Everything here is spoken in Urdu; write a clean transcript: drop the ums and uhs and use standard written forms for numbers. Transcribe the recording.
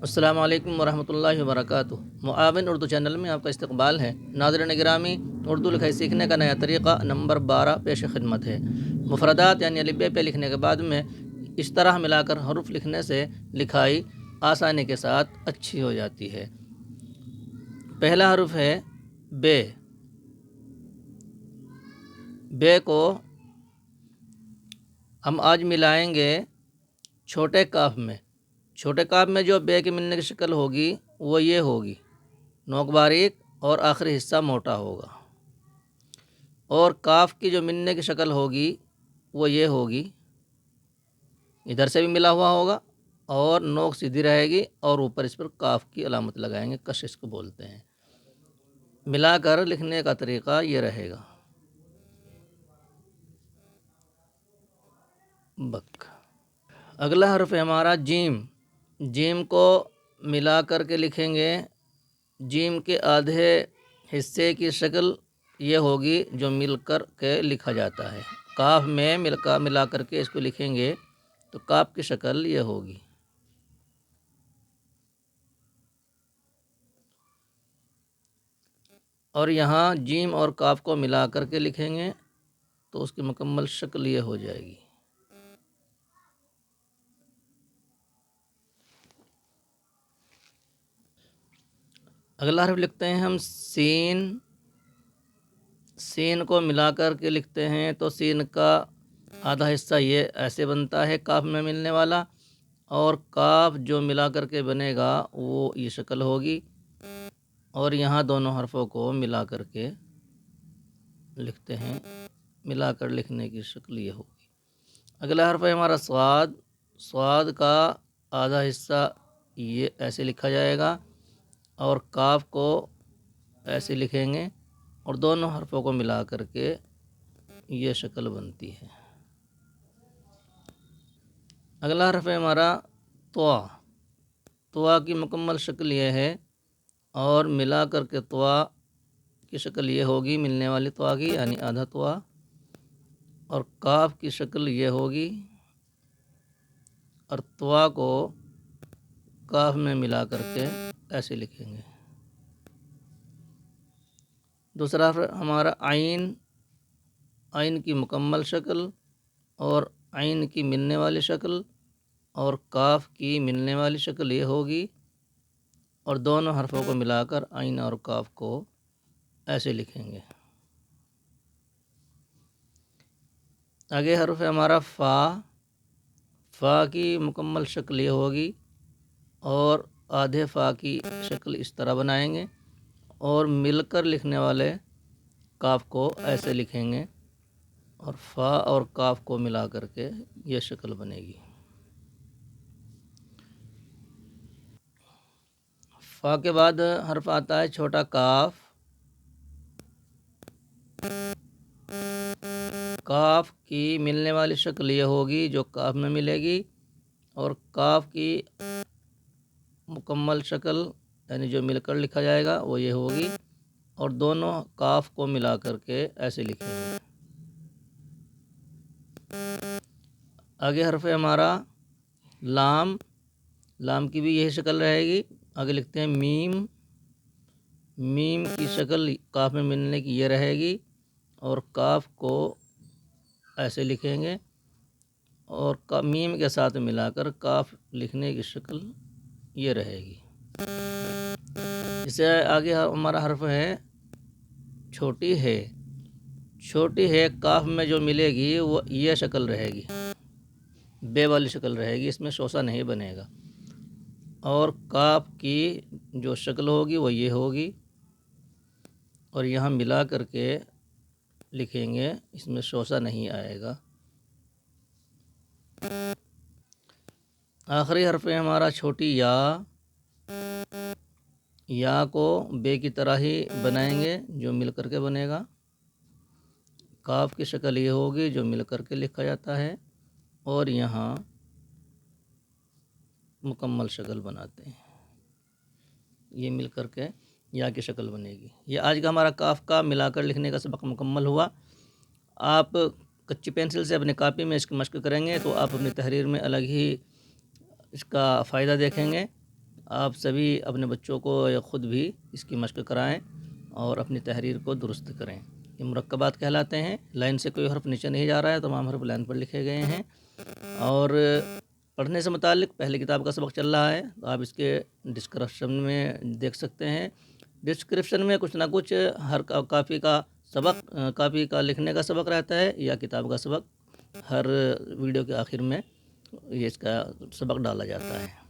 السلام علیکم ورحمۃ اللہ وبرکاتہ۔ معاون اردو چینل میں آپ کا استقبال ہے۔ ناظرین گرامی، اردو لکھائی سیکھنے کا نیا طریقہ نمبر 12 پیش خدمت ہے۔ مفردات یعنی الف ب پہ لکھنے کے بعد میں اس طرح ملا کر حروف لکھنے سے لکھائی آسانی کے ساتھ اچھی ہو جاتی ہے۔ پہلا حرف ہے بے۔ بے کو ہم آج ملائیں گے چھوٹے کاف میں۔ چھوٹے کاف میں جو بے کے ملنے کی شکل ہوگی وہ یہ ہوگی، نوک باریک اور آخری حصہ موٹا ہوگا۔ اور کاف کی جو ملنے کی شکل ہوگی وہ یہ ہوگی، ادھر سے بھی ملا ہوا ہوگا اور نوک سیدھی رہے گی اور اوپر اس پر کاف کی علامت لگائیں گے، کش اس کو بولتے ہیں۔ ملا کر لکھنے کا طریقہ یہ رہے گا، بک۔ اگلا حرف ہے ہمارا جیم۔ جیم کو ملا کر کے لکھیں گے۔ جیم کے آدھے حصے کی شکل یہ ہوگی جو مل کر کے لکھا جاتا ہے۔ کاف میں ملا کر کے اس کو لکھیں گے تو کاف کی شکل یہ ہوگی۔ اور یہاں جیم اور کاف کو ملا کر کے لکھیں گے تو اس کی مکمل شکل یہ ہو جائے گی۔ اگلا حرف لکھتے ہیں ہم سین۔ سین کو ملا کر کے لکھتے ہیں تو سین کا آدھا حصہ یہ ایسے بنتا ہے کاف میں ملنے والا، اور کاف جو ملا کر کے بنے گا وہ یہ شکل ہوگی، اور یہاں دونوں حرفوں کو ملا کر کے لکھتے ہیں، ملا کر لکھنے کی شکل یہ ہوگی۔ اگلا حرف ہے ہمارا صاد۔ صاد کا آدھا حصہ یہ ایسے لکھا جائے گا اور کاف کو ایسے لکھیں گے اور دونوں حرفوں کو ملا کر کے یہ شکل بنتی ہے۔ اگلا حرف ہے ہمارا طوا۔ طوا کی مکمل شکل یہ ہے اور ملا کر کے طوا کی شکل یہ ہوگی، ملنے والی طوا کی یعنی آدھا طوا، اور کاف کی شکل یہ ہوگی اور طوا کو کاف میں ملا کر کے ایسے لکھیں گے۔ دوسرا ہمارا عین۔ عین کی مکمل شکل اور عین کی ملنے والی شکل اور کاف کی ملنے والی شکل یہ ہوگی، اور دونوں حرفوں کو ملا کر عین اور کاف کو ایسے لکھیں گے۔ آگے حرف ہے ہمارا فا۔ فا کی مکمل شکل یہ ہوگی اور آدھے فا کی شکل اس طرح بنائیں گے اور مل کر لکھنے والے کاف کو ایسے لکھیں گے، اور فا اور کاف کو ملا کر کے یہ شکل بنے گی۔ فا کے بعد حرف آتا ہے چھوٹا کاف۔ کاف کی ملنے والی شکل یہ ہوگی جو کاف میں ملے گی، اور کاف کی مکمل شکل یعنی جو مل کر لکھا جائے گا وہ یہ ہوگی، اور دونوں کاف کو ملا کر کے ایسے لکھیں گے۔ آگے حرف ہے ہمارا لام۔ لام کی بھی یہی شکل رہے گی۔ آگے لکھتے ہیں میم۔ میم کی شکل کاف میں ملنے کی یہ رہے گی، اور کاف کو ایسے لکھیں گے اور میم کے ساتھ ملا کر کاف لکھنے کی شکل یہ رہے گی۔ اس سے آگے ہمارا حرف ہے چھوٹی ہے۔ چھوٹی ہے کاف میں جو ملے گی وہ یہ شکل رہے گی، بے والی شکل رہے گی، اس میں شوسا نہیں بنے گا، اور کاف کی جو شکل ہوگی وہ یہ ہوگی، اور یہاں ملا کر کے لکھیں گے، اس میں شوسا نہیں آئے گا۔ آخری حرف ہے ہمارا چھوٹی یا۔ یا کو بے کی طرح ہی بنائیں گے جو مل کر کے بنے گا۔ کاف کی شکل یہ ہوگی جو مل کر کے لکھا جاتا ہے، اور یہاں مکمل شکل بناتے ہیں، یہ مل کر کے یا کی شکل بنے گی۔ یہ آج کا ہمارا کاف کا ملا کر لکھنے کا سبق مکمل ہوا۔ آپ کچی پینسل سے اپنی کاپی میں اس کی مشق کریں گے تو آپ اپنی تحریر میں الگ ہی اس کا فائدہ دیکھیں گے۔ آپ سبھی اپنے بچوں کو یا خود بھی اس کی مشق کرائیں اور اپنی تحریر کو درست کریں۔ یہ مرکبات کہلاتے ہیں۔ لائن سے کوئی حرف نیچے نہیں جا رہا ہے، تمام حرف لائن پر لکھے گئے ہیں۔ اور پڑھنے سے متعلق پہلی کتاب کا سبق چل رہا ہے، تو آپ اس کے ڈسکرپشن میں دیکھ سکتے ہیں۔ ڈسکرپشن میں کچھ نہ کچھ ہر کافی کا سبق، کافی کا لکھنے کا سبق رہتا ہے یا کتاب کا سبق۔ ہر ویڈیو کے آخر میں یہ اس کا سبق ڈالا جاتا ہے۔